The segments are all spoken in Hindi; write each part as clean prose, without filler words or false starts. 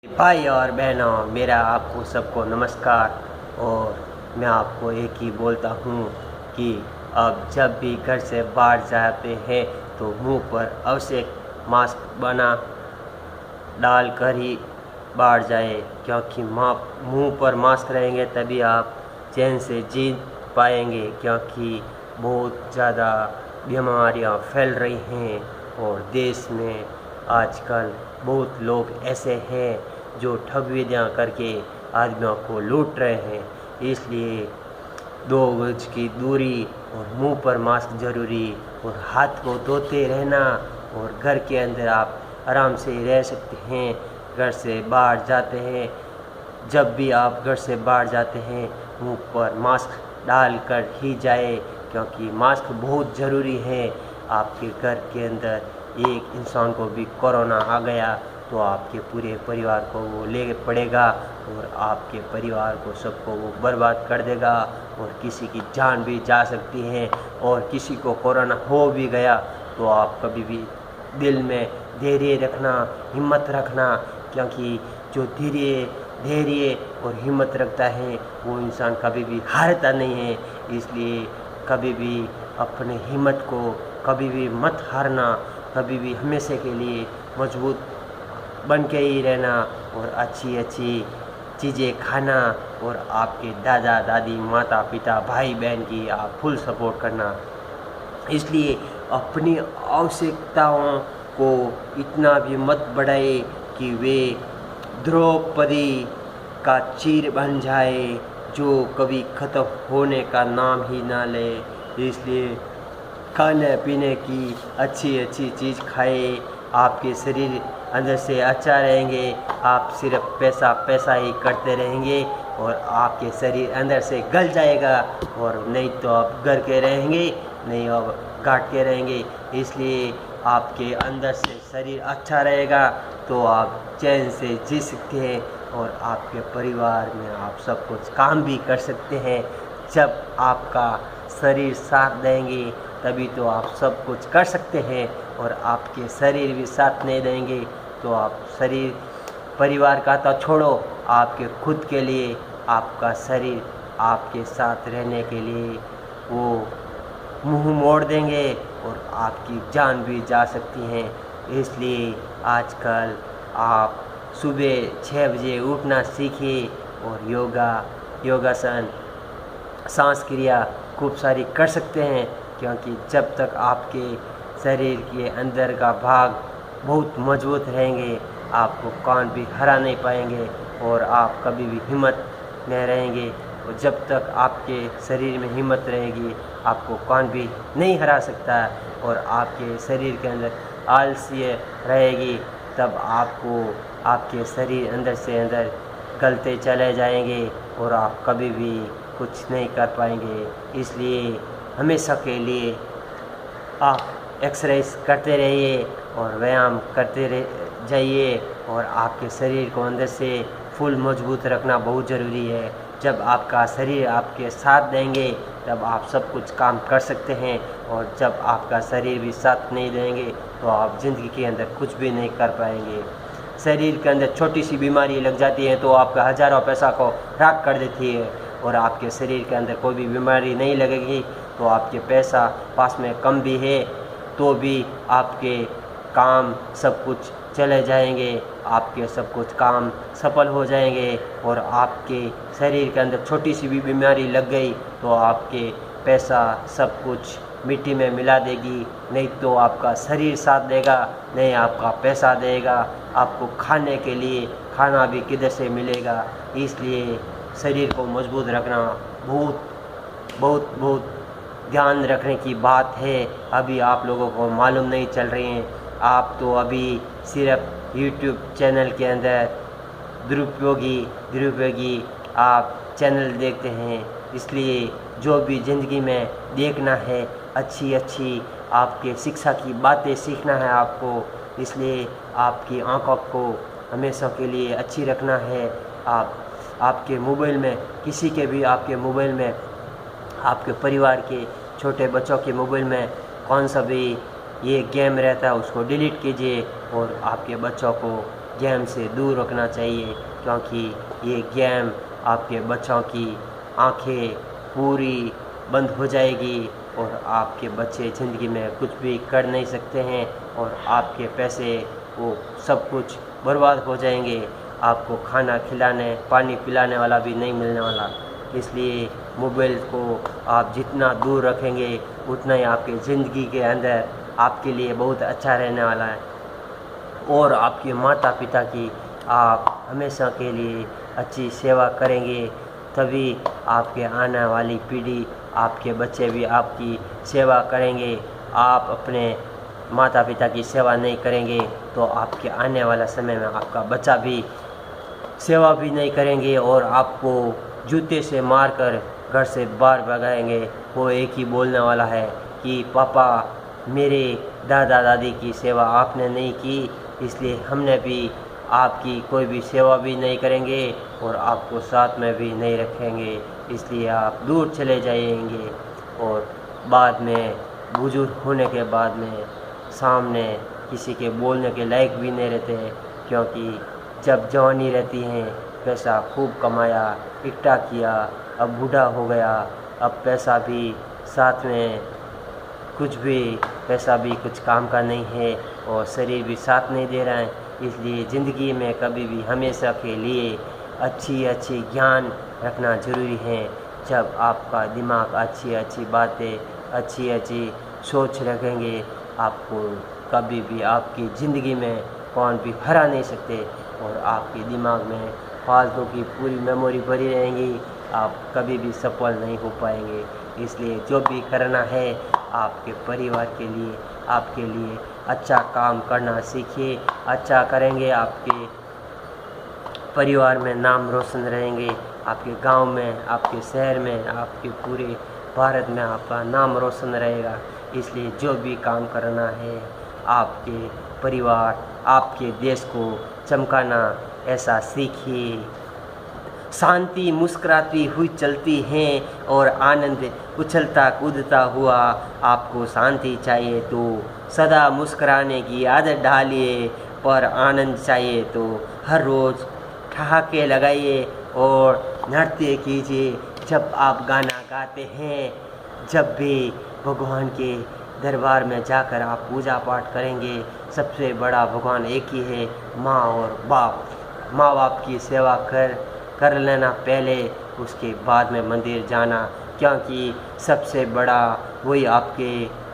भाई और बहनों, मेरा आपको सबको नमस्कार। और मैं आपको एक ही बोलता हूँ कि अब जब भी घर से बाहर जाते हैं तो मुंह पर अवश्य मास्क बना डाल कर ही बाहर जाए, क्योंकि मुंह पर मास्क रहेंगे तभी आप चैन से जी पाएंगे। क्योंकि बहुत ज़्यादा बीमारियाँ फैल रही हैं और देश में आजकल बहुत लोग ऐसे हैं जो ठगवियाँ करके आदमियों को लूट रहे हैं। इसलिए 2 गज की दूरी और मुंह पर मास्क ज़रूरी, और हाथ को धोते रहना। और घर के अंदर आप आराम से रह सकते हैं। घर से बाहर जाते हैं, जब भी आप घर से बाहर जाते हैं मुंह पर मास्क डाल कर ही जाए, क्योंकि मास्क बहुत ज़रूरी है। आपके घर के अंदर एक इंसान को भी कोरोना आ गया तो आपके पूरे परिवार को वो ले पड़ेगा और आपके परिवार को सबको वो बर्बाद कर देगा, और किसी की जान भी जा सकती है। और किसी को कोरोना हो भी गया तो आप कभी भी दिल में धैर्य रखना, हिम्मत रखना, क्योंकि जो धैर्य और हिम्मत रखता है वो इंसान कभी भी हारता नहीं है। इसलिए कभी भी अपने हिम्मत को कभी भी मत हारना, कभी भी हमेशा के लिए मजबूत बन के ही रहना और अच्छी अच्छी चीज़ें खाना, और आपके दादा दादी माता पिता भाई बहन की आप फुल सपोर्ट करना। इसलिए अपनी आवश्यकताओं को इतना भी मत बढ़ाए कि वे द्रौपदी का चीर बन जाए जो कभी ख़त्म होने का नाम ही ना ले। इसलिए खाने पीने की अच्छी अच्छी चीज़ खाए, आपके शरीर अंदर से अच्छा रहेंगे। आप सिर्फ पैसा पैसा ही करते रहेंगे और आपके शरीर अंदर से गल जाएगा, और नहीं तो आप घर के रहेंगे, नहीं आप काट के रहेंगे। इसलिए आपके अंदर से शरीर अच्छा रहेगा तो आप चैन से जी सकते हैं और आपके परिवार में आप सब कुछ काम भी कर सकते हैं। जब आपका शरीर साथ देंगे तभी तो आप सब कुछ कर सकते हैं, और आपके शरीर भी साथ नहीं देंगे तो आप शरीर परिवार का तो छोड़ो, आपके खुद के लिए आपका शरीर आपके साथ रहने के लिए वो मुंह मोड़ देंगे और आपकी जान भी जा सकती है। इसलिए आजकल आप सुबह 6 बजे उठना सीखिए और योगासन सांस क्रिया खूब सारी कर सकते हैं, क्योंकि जब तक आपके शरीर के अंदर का भाग बहुत मजबूत रहेंगे आपको कौन भी हरा नहीं पाएंगे और आप कभी भी हिम्मत में रहेंगे। और जब तक आपके शरीर में हिम्मत रहेगी आपको कौन भी नहीं हरा सकता, और आपके शरीर के अंदर आलस्य रहेगी तब आपको आपके शरीर अंदर से अंदर गलते चले जाएंगे और आप कभी भी कुछ नहीं कर पाएंगे। इसलिए हमेशा के लिए आप एक्सरसाइज करते रहिए और व्यायाम करते जाइए, और आपके शरीर को अंदर से फुल मजबूत रखना बहुत ज़रूरी है। जब आपका शरीर आपके साथ देंगे तब आप सब कुछ काम कर सकते हैं, और जब आपका शरीर भी साथ नहीं देंगे तो आप ज़िंदगी के अंदर कुछ भी नहीं कर पाएंगे। शरीर के अंदर छोटी सी बीमारी लग जाती है तो आपका हज़ारों पैसा को राख कर देती है, और आपके शरीर के अंदर कोई भी बीमारी नहीं लगेगी तो आपके पैसा पास में कम भी है तो भी आपके काम सब कुछ चले जाएंगे, आपके सब कुछ काम सफल हो जाएंगे। और आपके शरीर के अंदर छोटी सी भी बीमारी लग गई तो आपके पैसा सब कुछ मिट्टी में मिला देगी, नहीं तो आपका शरीर साथ देगा, नहीं आपका पैसा देगा। आपको खाने के लिए खाना भी किधर से मिलेगा। इसलिए शरीर को मजबूत रखना बहुत बहुत बहुत ध्यान रखने की बात है। अभी आप लोगों को मालूम नहीं चल रही हैं, आप तो अभी सिर्फ यूट्यूब चैनल के अंदर दुरुपयोगी आप चैनल देखते हैं। इसलिए जो भी ज़िंदगी में देखना है अच्छी अच्छी आपके शिक्षा की बातें सीखना है आपको, इसलिए आपकी आंखों को हमेशा के लिए अच्छी रखना है। आपके मोबाइल में किसी के भी आपके मोबाइल में आपके परिवार के छोटे बच्चों के मोबाइल में कौन सा भी ये गेम रहता है उसको डिलीट कीजिए और आपके बच्चों को गेम से दूर रखना चाहिए, क्योंकि ये गेम आपके बच्चों की आंखें पूरी बंद हो जाएगी और आपके बच्चे ज़िंदगी में कुछ भी कर नहीं सकते हैं और आपके पैसे वो सब कुछ बर्बाद हो जाएंगे। आपको खाना खिलाने पानी पिलाने वाला भी नहीं मिलने वाला। इसलिए मोबाइल को आप जितना दूर रखेंगे उतना ही आपके ज़िंदगी के अंदर आपके लिए बहुत अच्छा रहने वाला है। और आपके माता पिता की आप हमेशा के लिए अच्छी सेवा करेंगे, तभी आपके आने वाली पीढ़ी, आपके बच्चे भी आपकी सेवा करेंगे। आप अपने माता पिता की सेवा नहीं करेंगे तो आपके आने वाला समय में आपका बच्चा भी सेवा भी नहीं करेंगे और आपको जूते से मारकर घर से बाहर भगाएंगे। वो एक ही बोलने वाला है कि पापा मेरे दादा दादी की सेवा आपने नहीं की, इसलिए हमने भी आपकी कोई भी सेवा भी नहीं करेंगे और आपको साथ में भी नहीं रखेंगे, इसलिए आप दूर चले जाएंगे। और बाद में बुजुर्ग होने के बाद में सामने किसी के बोलने के लायक भी नहीं रहते हैं, क्योंकि जब जवानी रहती हैं पैसा खूब कमाया इकट्ठा किया, अब बूढ़ा हो गया, अब पैसा भी साथ में कुछ भी पैसा भी कुछ काम का नहीं है और शरीर भी साथ नहीं दे रहा है। इसलिए ज़िंदगी में कभी भी हमेशा के लिए अच्छी ज्ञान रखना ज़रूरी है। जब आपका दिमाग अच्छी बातें अच्छी सोच रखेंगे, आपको कभी भी आपकी ज़िंदगी में कौन भी हरा नहीं सकते और आपके दिमाग में फालतू की पूरी मेमोरी भरी रहेंगी, आप कभी भी सफल नहीं हो पाएंगे। इसलिए जो भी करना है आपके परिवार के लिए, आपके लिए अच्छा काम करना सीखिए। अच्छा करेंगे आपके परिवार में नाम रोशन रहेंगे, आपके गांव में, आपके शहर में, आपके पूरे भारत में आपका नाम रोशन रहेगा। इसलिए जो भी काम करना है आपके परिवार, आपके देश को चमकाना ऐसा सीखिए। शांति मुस्कुराती हुई चलती है और आनंद उछलता कूदता हुआ। आपको शांति चाहिए तो सदा मुस्कुराने की आदत डालिए, पर आनंद चाहिए तो हर रोज़ ठहाके लगाइए और नृत्य कीजिए। जब आप गाना गाते हैं, जब भी भगवान के दरबार में जाकर आप पूजा पाठ करेंगे, सबसे बड़ा भगवान एक ही है, माँ और बाप। माँ बाप की सेवा कर लेना पहले, उसके बाद में मंदिर जाना, क्योंकि सबसे बड़ा वही आपके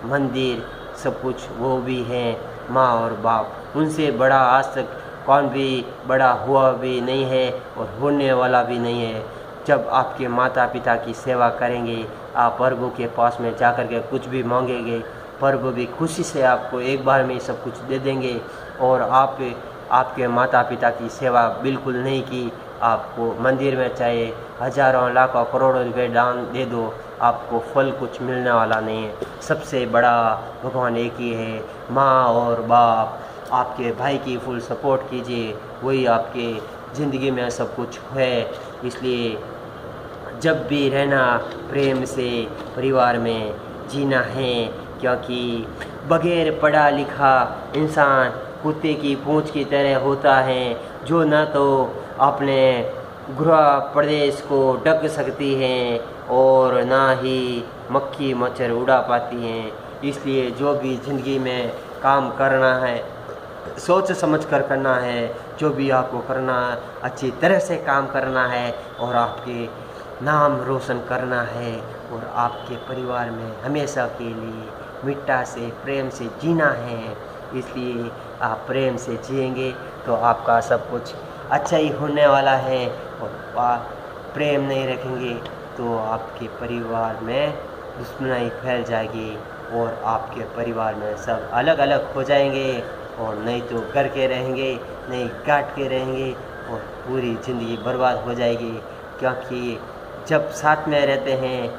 मंदिर, सब कुछ वो भी हैं माँ और बाप। उनसे बड़ा आज तक कौन भी बड़ा हुआ भी नहीं है और होने वाला भी नहीं है। जब आपके माता पिता की सेवा करेंगे, आप प्रभु के पास में जाकर के कुछ भी मांगेंगे, प्रभु भी खुशी से आपको एक बार में सब कुछ दे देंगे। और आपके माता पिता की सेवा बिल्कुल नहीं की, आपको मंदिर में चाहे हजारों लाखों करोड़ों रुपए दान दे दो, आपको फल कुछ मिलने वाला नहीं है। सबसे बड़ा भगवान एक ही है, माँ और बाप। आपके भाई की फुल सपोर्ट कीजिए, वही आपके ज़िंदगी में सब कुछ है। इसलिए जब भी रहना प्रेम से परिवार में जीना है, क्योंकि बगैर पढ़ा लिखा इंसान कुत्ते की पूंछ की तरह होता है, जो न तो अपने गृह प्रदेश को ढक सकती हैं और ना ही मक्खी मच्छर उड़ा पाती हैं। इसलिए जो भी ज़िंदगी में काम करना है सोच समझ कर करना है, जो भी आपको करना अच्छी तरह से काम करना है और आपके नाम रोशन करना है और आपके परिवार में हमेशा के लिए मिट्टा से प्रेम से जीना है। इसलिए आप प्रेम से जिएंगे तो आपका सब कुछ अच्छा ही होने वाला है, और आप प्रेम नहीं रखेंगे तो आपके परिवार में दुश्मनी फैल जाएगी और आपके परिवार में सब अलग अलग हो जाएंगे, और नहीं तो घर के रहेंगे, नहीं काट के रहेंगे और पूरी ज़िंदगी बर्बाद हो जाएगी। क्योंकि जब साथ में रहते हैं,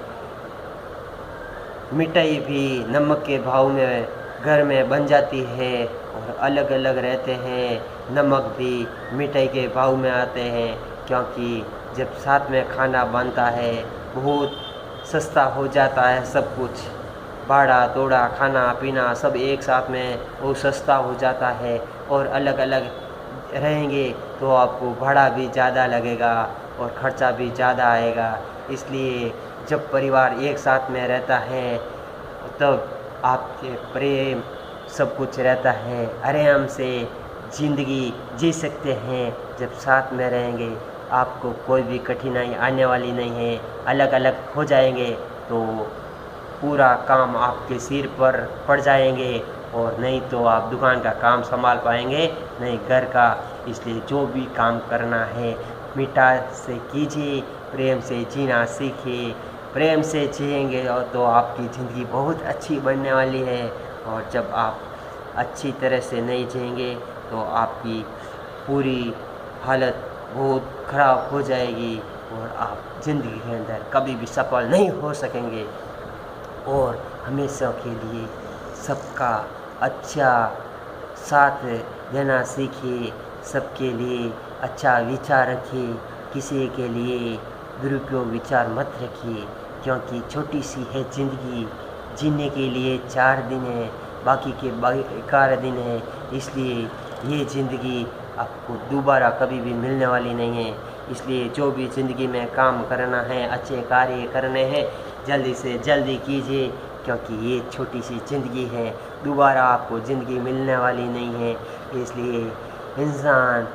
मिठाई भी नमक के भाव में घर में बन जाती है, और अलग अलग रहते हैं, नमक भी मिठाई के भाव में आते हैं। क्योंकि जब साथ में खाना बनता है बहुत सस्ता हो जाता है, सब कुछ भाड़ा तोड़ा खाना पीना सब एक साथ में वो सस्ता हो जाता है, और अलग अलग रहेंगे तो आपको भाड़ा भी ज़्यादा लगेगा और ख़र्चा भी ज़्यादा आएगा। इसलिए जब परिवार एक साथ में रहता है तब आपके प्रेम सब कुछ रहता है, आराम से ज़िंदगी जी सकते हैं। जब साथ में रहेंगे आपको कोई भी कठिनाई आने वाली नहीं है। अलग अलग हो जाएंगे तो पूरा काम आपके सिर पर पड़ जाएंगे और नहीं तो आप दुकान का काम संभाल पाएंगे, नहीं घर का। इसलिए जो भी काम करना है मिठास से कीजिए, प्रेम से जीना सीखिए। प्रेम से जिएंगे और तो आपकी ज़िंदगी बहुत अच्छी बनने वाली है। और जब आप अच्छी तरह से नहीं जिएंगे तो आपकी पूरी हालत बहुत ख़राब हो जाएगी और आप ज़िंदगी के अंदर कभी भी सफल नहीं हो सकेंगे। और हमेशा के लिए सबका अच्छा साथ देना सीखिए, सबके लिए अच्छा विचार रखिए, किसी के लिए दुरुपयोग विचार मत रखिए। क्योंकि छोटी सी है ज़िंदगी, जीने के लिए 4 दिन है, बाकी के 11 दिन है। इसलिए ये ज़िंदगी आपको दोबारा कभी भी मिलने वाली नहीं है। इसलिए जो भी ज़िंदगी में काम करना है, अच्छे कार्य करने हैं, जल्दी से जल्दी कीजिए। क्योंकि ये छोटी सी ज़िंदगी है, दोबारा आपको ज़िंदगी मिलने वाली नहीं है। इसलिए इंसान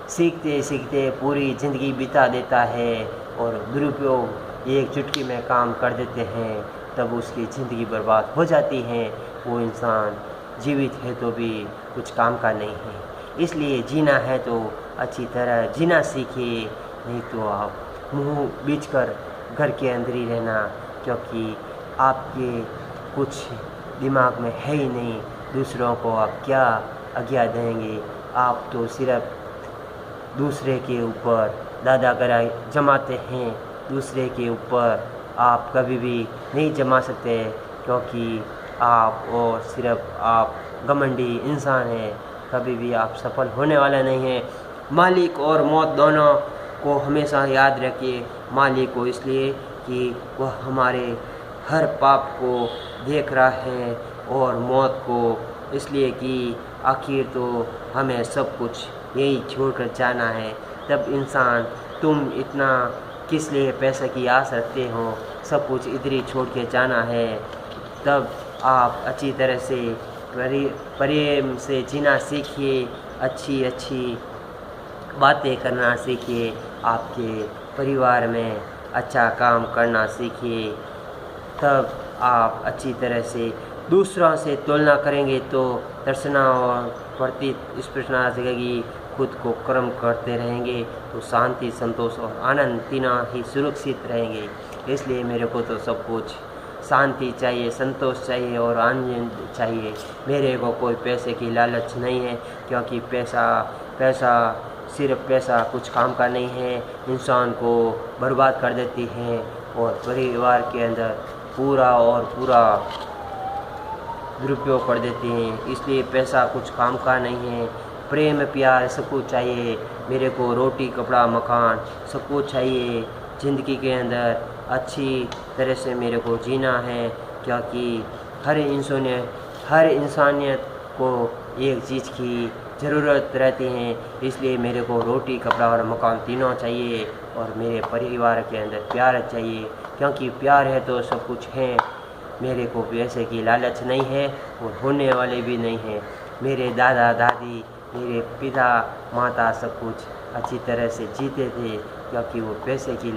सीखते सीखते पूरी ज़िंदगी बिता देता है और दुरुपयोग एक चुटकी में काम कर देते हैं, तब उसकी ज़िंदगी बर्बाद हो जाती है। वो इंसान जीवित है तो भी कुछ काम का नहीं है। इसलिए जीना है तो अच्छी तरह जीना सीखिए, नहीं तो आप मुंह बीच कर घर के अंदर ही रहना। क्योंकि आपके कुछ दिमाग में है ही नहीं, दूसरों को आप क्या आज्ञा देंगे। आप तो सिर्फ दूसरे के ऊपर दादा गराई जमाते हैं, दूसरे के ऊपर आप कभी भी नहीं जमा सकते। क्योंकि आप और सिर्फ आप घमंडी इंसान हैं, कभी भी आप सफल होने वाला नहीं है। मालिक और मौत दोनों को हमेशा याद रखिए। मालिक को इसलिए कि वह हमारे हर पाप को देख रहा है, और मौत को इसलिए कि आखिर तो हमें सब कुछ यही छोड़कर जाना है। तब इंसान तुम इतना किस लिए पैसे की आस रखते हो, सब कुछ इधर ही छोड़ के जाना है। तब आप अच्छी तरह से प्रेम से जीना सीखिए, अच्छी अच्छी बातें करना सीखिए, आपके परिवार में अच्छा काम करना सीखिए। तब आप अच्छी तरह से दूसरों से तुलना करेंगे तो दर्शना और प्रतिस्पर्धा जगेगी। खुद को कर्म करते रहेंगे तो शांति, संतोष और आनंद तीनों ही सुरक्षित रहेंगे। इसलिए मेरे को तो सब कुछ शांति चाहिए, संतोष चाहिए और आनंद चाहिए। मेरे को कोई पैसे की लालच नहीं है, क्योंकि पैसा सिर्फ पैसा कुछ काम का नहीं है, इंसान को बर्बाद कर देती है और परिवार के अंदर पूरा दुरुपयोग कर देती हैं। इसलिए पैसा कुछ काम का नहीं है। प्रेम प्यार सब कुछ चाहिए। मेरे को रोटी कपड़ा मकान सब कुछ चाहिए। ज़िंदगी के अंदर अच्छी तरह से मेरे को जीना है, क्योंकि हर इंसानियत को एक चीज़ की ज़रूरत रहती है। इसलिए मेरे को रोटी कपड़ा और मकान तीनों चाहिए, और मेरे परिवार के अंदर प्यार चाहिए, क्योंकि प्यार है तो सब कुछ है। मेरे को पैसे की लालच नहीं है और होने वाले भी नहीं है। मेरे दादा दादी, मेरे पिता माता सब कुछ अच्छी तरह से जीते थे, क्योंकि वो पैसे की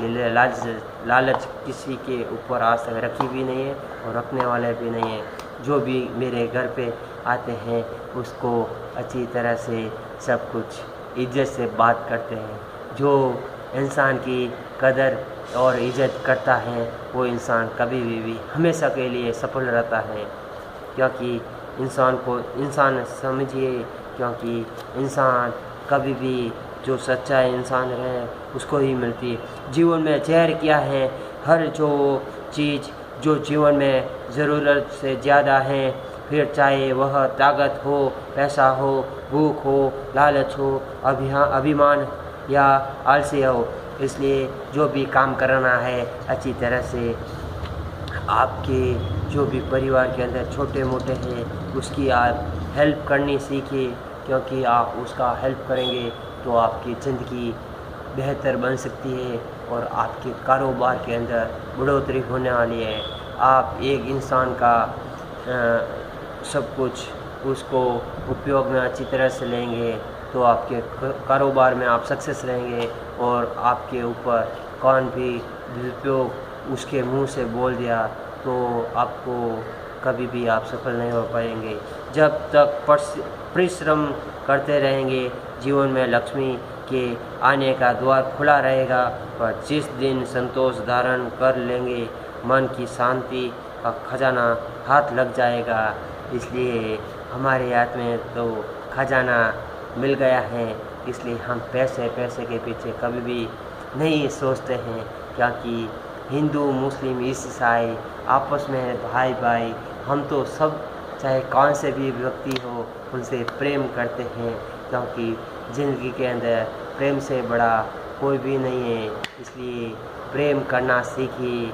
लालच किसी के ऊपर आज तक रखी भी नहीं है और रखने वाले भी नहीं है। जो भी मेरे घर पे आते हैं उसको अच्छी तरह से सब कुछ इज्जत से बात करते हैं। जो इंसान की कदर और इज्जत करता है वो इंसान कभी भी हमेशा के लिए सफल रहता है। क्योंकि इंसान समझिए, क्योंकि इंसान कभी भी जो सच्चा इंसान रहे उसको ही मिलती है। जीवन में जहर क्या है, हर जो चीज़ जो जीवन में ज़रूरत से ज़्यादा है, फिर चाहे वह ताकत हो, पैसा हो, भूख हो, लालच हो, अभिमान या आलसी हो। इसलिए जो भी काम करना है अच्छी तरह से आपके जो भी परिवार के अंदर छोटे मोटे हैं उसकी आप हेल्प करनी सीखिए, क्योंकि आप उसका हेल्प करेंगे तो आपकी ज़िंदगी बेहतर बन सकती है और आपके कारोबार के अंदर बढ़ोतरी होने वाली है। आप एक इंसान का सब कुछ उसको उपयोग में अच्छी तरह से लेंगे तो आपके कारोबार में आप सक्सेस रहेंगे, और आपके ऊपर कौन भी दुरुपयोग उसके मुंह से बोल दिया तो आपको कभी भी आप सफल नहीं हो पाएंगे। जब तक परिश्रम करते रहेंगे जीवन में लक्ष्मी के आने का द्वार खुला रहेगा, पर जिस दिन संतोष धारण कर लेंगे मन की शांति का खजाना हाथ लग जाएगा। इसलिए हमारे हाथ में तो खजाना मिल गया है, इसलिए हम पैसे के पीछे कभी भी नहीं सोचते हैं, क्योंकि हिंदू मुस्लिम ईसाई आपस में भाई भाई हम तो सब चाहे कौन से भी व्यक्ति हो उनसे प्रेम करते हैं, क्योंकि ज़िंदगी के अंदर प्रेम से बड़ा कोई भी नहीं है। इसलिए प्रेम करना सीखिए,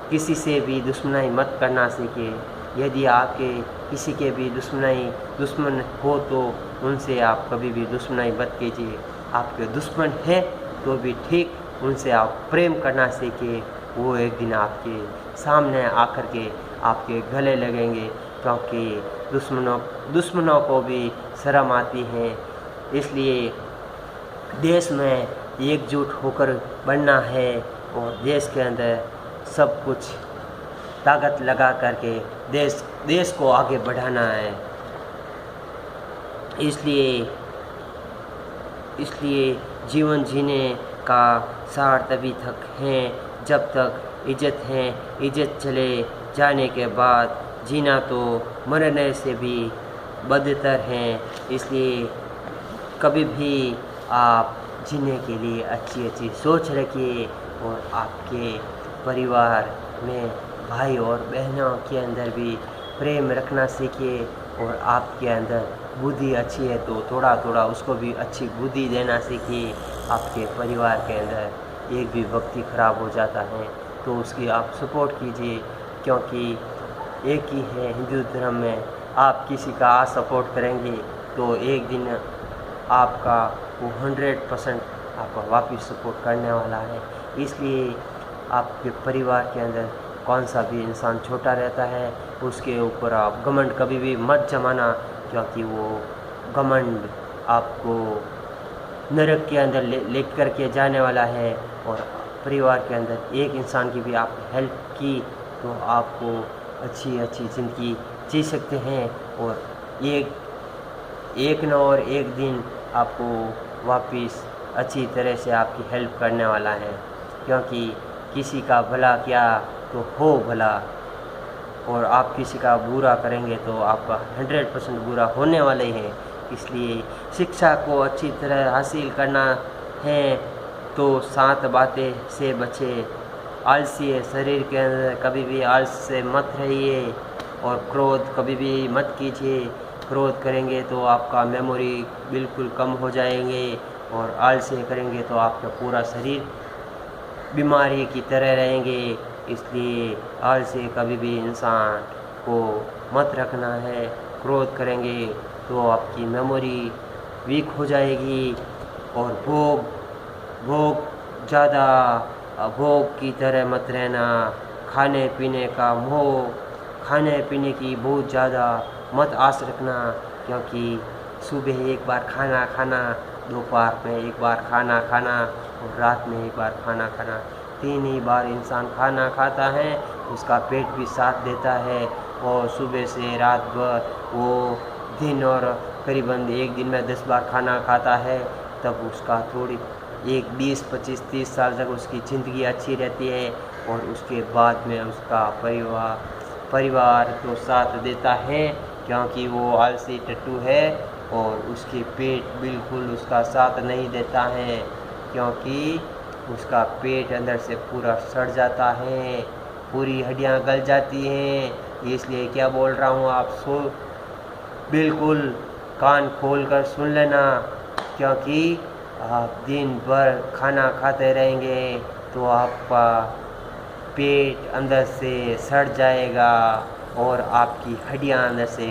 किसी से भी दुश्मनी मत करना सीखिए। यदि आपके किसी के भी दुश्मन हो तो उनसे आप कभी भी दुश्मनी मत कीजिए। आपके दुश्मन है तो भी ठीक, उनसे आप प्रेम करना सीखिए। वो एक दिन आपके सामने आकर के आपके गले लगेंगे, क्योंकि दुश्मनों को भी शर्म आती है। इसलिए देश में एकजुट होकर बढ़ना है और देश के अंदर सब कुछ ताकत लगा करके देश को आगे बढ़ाना है। इसलिए जीवन जीने का सार तभी तक है जब तक इज्जत है। इज्जत चले जाने के बाद जीना तो मरने से भी बदतर है। इसलिए कभी भी आप जीने के लिए अच्छी सोच रखिए और आपके परिवार में भाई और बहनों के अंदर भी प्रेम रखना सीखिए, और आपके अंदर बुद्धि अच्छी है तो थोड़ा उसको भी अच्छी बुद्धि देना सीखिए। आपके परिवार के अंदर एक भी व्यक्ति खराब हो जाता है तो उसकी आप सपोर्ट कीजिए, क्योंकि एक ही है हिंदू धर्म में, आप किसी का सपोर्ट करेंगे तो एक दिन आपका वो 100% आपका वापस सपोर्ट करने वाला है। इसलिए आपके परिवार के अंदर कौन सा भी इंसान छोटा रहता है उसके ऊपर आप घमंड कभी भी मत जमाना, क्योंकि वो घमंड आपको नरक के अंदर ले कर के जाने वाला है। और परिवार के अंदर एक इंसान की भी आप हेल्प की तो आपको अच्छी ज़िंदगी जी सकते हैं, और एक न और एक दिन आपको वापस अच्छी तरह से आपकी हेल्प करने वाला है, क्योंकि किसी का भला किया तो हो भला, और आप किसी का बुरा करेंगे तो आपका 100% बुरा होने वाले ही है। इसलिए शिक्षा को अच्छी तरह हासिल करना है तो 7 बातें से बचे। आलसी है शरीर के अंदर कभी भी आलस से मत रहिए, और क्रोध कभी भी मत कीजिए। क्रोध करेंगे तो आपका मेमोरी बिल्कुल कम हो जाएंगे, और आलसी करेंगे तो आपका पूरा शरीर बीमारी की तरह रहेंगे। इसलिए आलसी कभी भी इंसान को मत रखना है। क्रोध करेंगे तो आपकी मेमोरी वीक हो जाएगी, और भोग की तरह मत रहना। खाने पीने का मोह, खाने पीने की बहुत ज़्यादा मत आस रखना, क्योंकि सुबह एक बार खाना खाना, दोपहर में एक बार खाना खाना और रात में एक बार खाना खाना, 3 ही बार इंसान खाना खाता है, उसका पेट भी साथ देता है। और सुबह से रात भर वो दिन और करीबन एक दिन में 10 बार खाना खाता है, तब उसका थोड़ी 20, 25, 30 साल तक उसकी ज़िंदगी अच्छी रहती है, और उसके बाद में उसका परिवार तो साथ देता है, क्योंकि वो आलसी टट्टू है, और उसके पेट बिल्कुल उसका साथ नहीं देता है, क्योंकि उसका पेट अंदर से पूरा सड़ जाता है, पूरी हड्डियां गल जाती हैं। इसलिए क्या बोल रहा हूँ, आप बिल्कुल कान खोल कर सुन लेना, क्योंकि आप दिन भर खाना खाते रहेंगे तो आपका पेट अंदर से सड़ जाएगा और आपकी हड्डियां अंदर से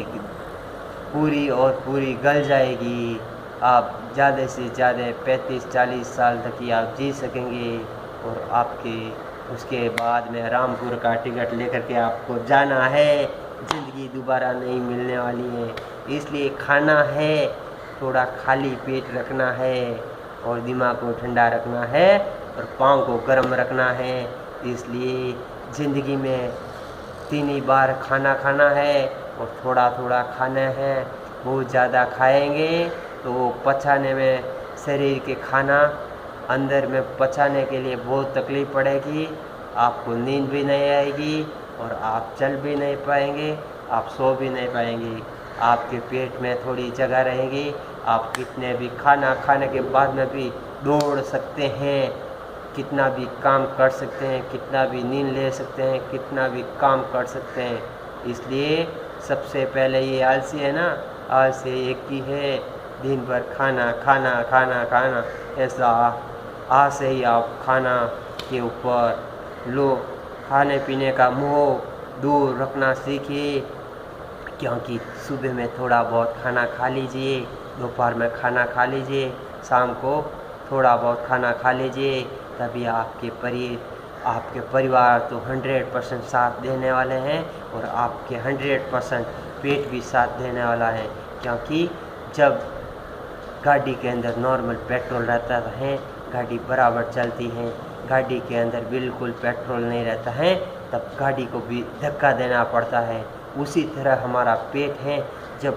पूरी और पूरी गल जाएगी। आप ज़्यादा से ज़्यादा 35-40 साल तक ही आप जी सकेंगे और आपके उसके बाद में रामपुर का टिकट लेकर के आपको जाना है। ज़िंदगी दोबारा नहीं मिलने वाली है, इसलिए खाना है थोड़ा खाली पेट रखना है और दिमाग को ठंडा रखना है और पाँव को गर्म रखना है। इसलिए ज़िंदगी में 3 ही बार खाना खाना है और थोड़ा थोड़ा खाना है। बहुत ज़्यादा खाएंगे तो वो पचाने में शरीर के खाना अंदर में पचाने के लिए बहुत तकलीफ़ पड़ेगी। आपको नींद भी नहीं आएगी और आप चल भी नहीं पाएंगे, आप सो भी नहीं पाएंगे। आपके पेट में थोड़ी जगह रहेगी। आप कितने भी खाना खाने के बाद में भी दौड़ सकते हैं, कितना भी काम कर सकते हैं, कितना भी नींद ले सकते हैं, कितना भी काम कर सकते हैं। इसलिए सबसे पहले ये आलसी है ना, आलसी एक ही है, दिन भर खाना खाना खाना खाना। ऐसा आज से ही आप खाना के ऊपर लो, खाने पीने का मोह दूर रखना सीखिए। क्योंकि सुबह में थोड़ा बहुत खाना खा लीजिए, दोपहर में खाना खा लीजिए, शाम को थोड़ा बहुत खाना खा लीजिए, तभी आपके परिवार तो 100% साथ देने वाले हैं और आपके 100% पेट भी साथ देने वाला है। क्योंकि जब गाड़ी के अंदर नॉर्मल पेट्रोल रहता है, गाड़ी बराबर चलती है, गाड़ी के अंदर बिल्कुल पेट्रोल नहीं रहता है, तब गाड़ी को भी धक्का देना पड़ता है। उसी तरह हमारा पेट है, जब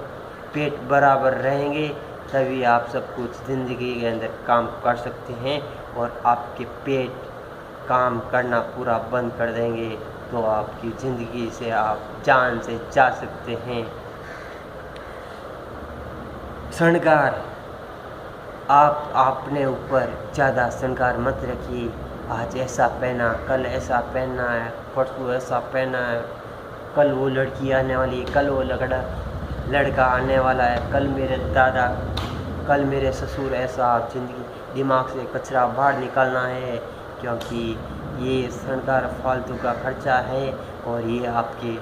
पेट बराबर रहेंगे तभी आप सब कुछ ज़िंदगी के अंदर काम कर सकते हैं। और आपके पेट काम करना पूरा बंद कर देंगे तो आपकी ज़िंदगी से आप जान से जा सकते हैं। श्रृंगार, आप अपने ऊपर ज़्यादा श्रृंगार मत रखिए। आज ऐसा पहना, कल ऐसा पहनना है, परसों ऐसा पहना है, कल वो लड़की आने वाली है, कल वो लड़का आने वाला है, कल मेरे दादा, कल मेरे ससुर। ऐसा आप ज़िंदगी दिमाग से कचरा बाहर निकालना है। क्योंकि ये श्रृंगार फालतू का खर्चा है और ये आपके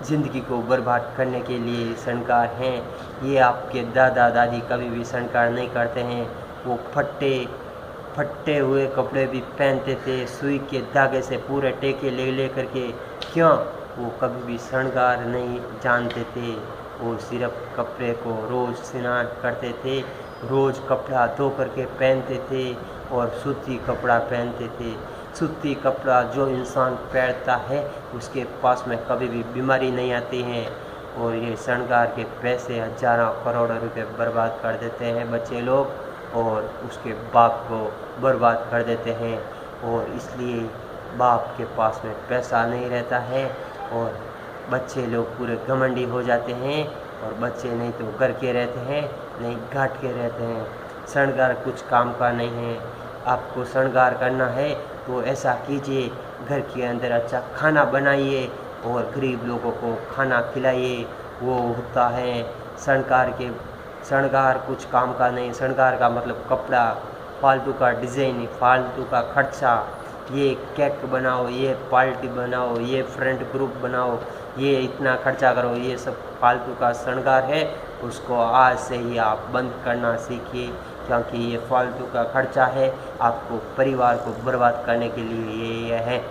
ज़िंदगी को बर्बाद करने के लिए श्रृंगार हैं। ये आपके दादा दादी कभी भी श्रृंगार नहीं करते हैं। वो फटे हुए कपड़े भी पहनते थे, सुई के धागे से पूरे टेके ले करके। क्यों? वो कभी भी श्रृंगार नहीं जानते थे। वो सिर्फ कपड़े को रोज़ स्नान करते थे, रोज़ कपड़ा धो करके पहनते थे और सूती कपड़ा पहनते थे। सूती कपड़ा जो इंसान पहनता है उसके पास में कभी भी बीमारी नहीं आती है। और ये श्रृंगार के पैसे हजारों करोड़ों रुपए बर्बाद कर देते हैं बच्चे लोग और उसके बाप को बर्बाद कर देते हैं। और इसलिए बाप के पास में पैसा नहीं रहता है और बच्चे लोग पूरे घमंडी हो जाते हैं। और बच्चे नहीं तो घर के रहते हैं, नहीं घाट के रहते हैं। श्रृंगार कुछ काम का नहीं है। आपको श्रृंगार करना है तो ऐसा कीजिए, घर के अंदर अच्छा खाना बनाइए और गरीब लोगों को खाना खिलाइए। वो होता है श्रृंगार कुछ काम का नहीं। श्रृंगार का मतलब कपड़ा, फालतू का डिज़ाइन, फालतू का खर्चा, ये केक बनाओ, ये पार्टी बनाओ, ये फ्रेंड ग्रुप बनाओ, ये इतना खर्चा करो, ये सब फालतू का श्रृंगार है। उसको आज से ही आप बंद करना सीखिए। क्योंकि ये फालतू का खर्चा है, आपको परिवार को बर्बाद करने के लिए ये है।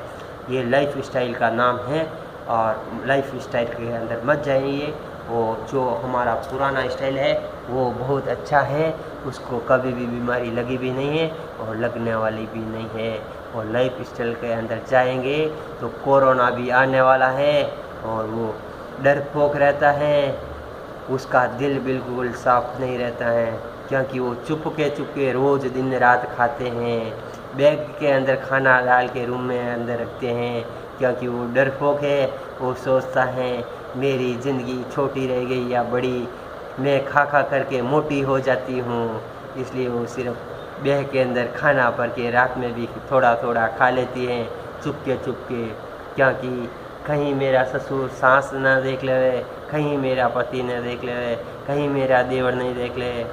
ये लाइफ स्टाइल का नाम है और लाइफ स्टाइल के अंदर मत जाइए। वो जो हमारा पुराना स्टाइल है वो बहुत अच्छा है, उसको कभी भी बीमारी लगी भी नहीं है और लगने वाली भी नहीं है। और लाइफ स्टाइल के अंदर जाएंगे तो कोरोना भी आने वाला है और वो डरपोक रहता है, उसका दिल बिल्कुल साफ नहीं रहता है। क्योंकि वो चुपके रोज़ दिन रात खाते हैं, बैग के अंदर खाना डाल के रूम में अंदर रखते हैं। क्योंकि वो डरपोक है, वो सोचता है मेरी ज़िंदगी छोटी रह गई या बड़ी, मैं खा करके मोटी हो जाती हूँ। इसलिए वो सिर्फ बैग के अंदर खाना भर के रात में भी थोड़ा थोड़ा खा लेती हैं चुपके। क्योंकि कहीं मेरा ससुर सास ना देख ले, कहीं मेरा पति न देख ले, कहीं मेरा देवर नहीं देख ले।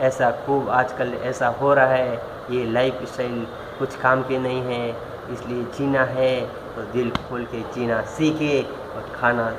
ऐसा खूब आजकल ऐसा हो रहा है। ये लाइफ स्टाइल कुछ काम के नहीं है। इसलिए जीना है तो दिल खोल के जीना सीखे और खाना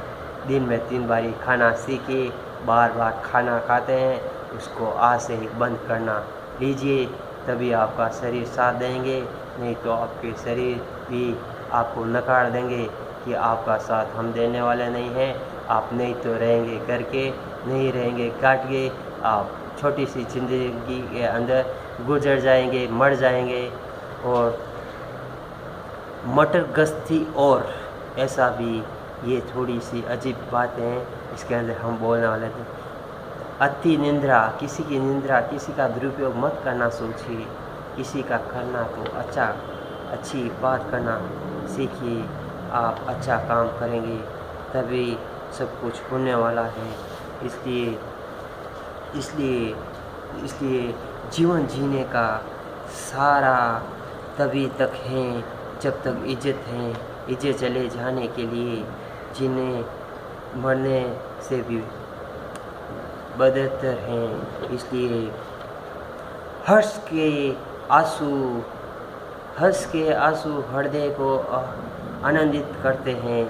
दिन में 3 बारी खाना सीखे बार बार खाना खाते हैं उसको आज से ही बंद करना लीजिए, तभी आपका शरीर साथ देंगे, नहीं तो आपके शरीर भी आपको नकार देंगे कि आपका साथ हम देने वाले नहीं हैं। आप नहीं तो रहेंगे करके, नहीं रहेंगे काट के, आप छोटी सी ज़िंदगी के अंदर गुजर जाएंगे, मर जाएंगे। और मटर गश्ती और ऐसा भी ये थोड़ी सी अजीब बातें हैं इसके अंदर हम बोलने वाले थे। अति निंद्रा, किसी की निंद्रा, किसी का दुरुपयोग मत करना सोचिए, किसी का करना तो अच्छी बात करना सीखिए। आप अच्छा काम करेंगे तभी सब कुछ होने वाला है। इसलिए इसलिए इसलिए जीवन जीने का सारा तभी तक है जब तक इज्जत है। इज्जत चले जाने के लिए जिन्हें मरने से भी बदतर हैं। इसलिए हर्ष के आंसू हृदय को आनंदित करते हैं।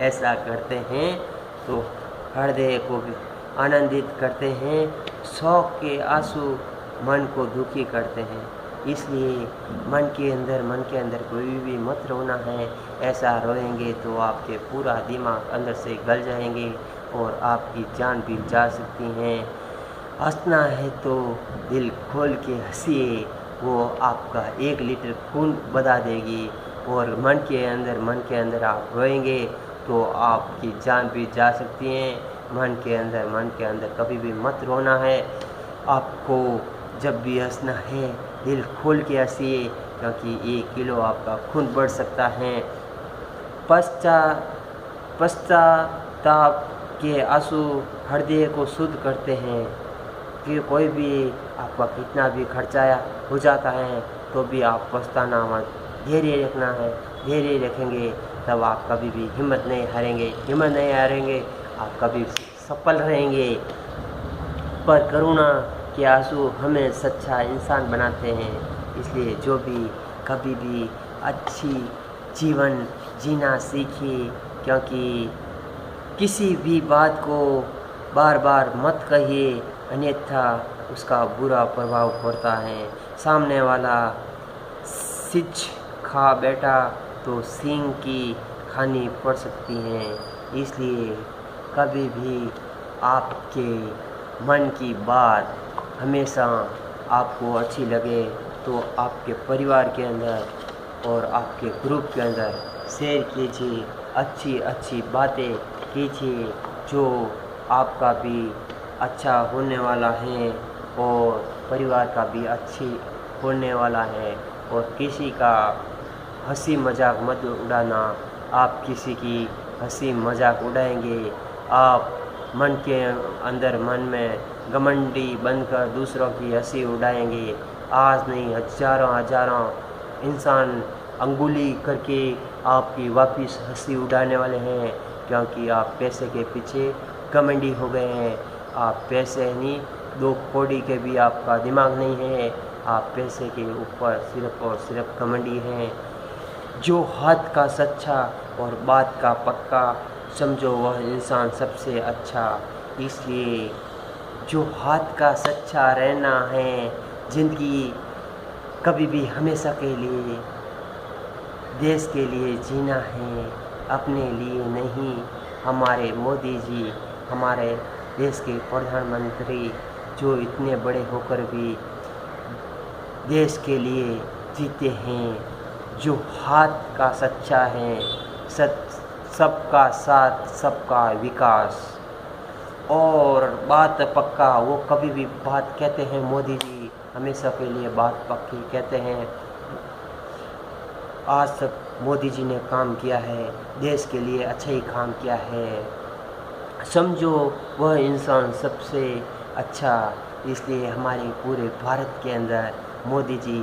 ऐसा करते हैं तो हृदय को भी आनंदित करते हैं। शौक के आंसू मन को दुखी करते हैं। इसलिए मन के अंदर कोई भी मत रोना है। ऐसा रोएंगे तो आपके पूरा दिमाग अंदर से गल जाएंगे और आपकी जान भी जा सकती हैं। हंसना है तो दिल खोल के हंसिए, वो आपका 1 लीटर खून बधा देगी। और मन के अंदर आप रोएंगे तो आपकी जान भी जा सकती है। मन के अंदर कभी भी मत रोना है। आपको जब भी हंसना है दिल खोल के हंसिए, क्योंकि 1 किलो आपका खून बढ़ सकता है। पश्चाताप के आंसू हृदय को शुद्ध करते हैं। कि कोई भी आपका कितना भी खर्चा हो जाता है तो भी आप पछताना मत, धैर्य रखना है। धैर्य रखेंगे तब आप कभी भी हिम्मत नहीं हारेंगे, आप कभी सफल रहेंगे। पर करुणा के आंसू हमें सच्चा इंसान बनाते हैं। इसलिए जो भी कभी भी अच्छी जीवन जीना सीखिए, क्योंकि किसी भी बात को बार बार मत कहिए, अन्यथा उसका बुरा प्रभाव पड़ता है। सामने वाला सिच खा बैठा तो सींग की खानी पड़ सकती है। इसलिए कभी भी आपके मन की बात हमेशा आपको अच्छी लगे तो आपके परिवार के अंदर और आपके ग्रुप के अंदर शेयर कीजिए। अच्छी बातें कीजिए जो आपका भी अच्छा होने वाला है और परिवार का भी अच्छी होने वाला है। और किसी का हंसी मजाक मत उड़ाना। आप किसी की हंसी मजाक उड़ाएंगे, आप मन में घमंडी बनकर दूसरों की हंसी उड़ाएंगे। आज नहीं हजारों इंसान अंगुली करके आपकी वापस हंसी उड़ाने वाले हैं, क्योंकि आप पैसे के पीछे घमंडी हो गए हैं। आप पैसे नहीं, 2 कौड़ी के भी आपका दिमाग नहीं है। आप पैसे के ऊपर सिर्फ और सिर्फ घमंडी हैं। जो हाथ का सच्चा और बात का पक्का समझो वह इंसान सबसे अच्छा। इसलिए जो हाथ का सच्चा रहना है, ज़िंदगी कभी भी हमेशा के लिए देश के लिए जीना है, अपने लिए नहीं। हमारे मोदी जी, हमारे देश के प्रधानमंत्री जो इतने बड़े होकर भी देश के लिए जीते हैं, जो हाथ का सच्चा है, सबका साथ सबका विकास और बात पक्का, वो कभी भी बात कहते हैं। मोदी जी हमेशा के लिए बात पक्की कहते हैं। आज तक मोदी जी ने काम किया है, देश के लिए अच्छा ही काम किया है। समझो वह इंसान सबसे अच्छा। इसलिए हमारे पूरे भारत के अंदर मोदी जी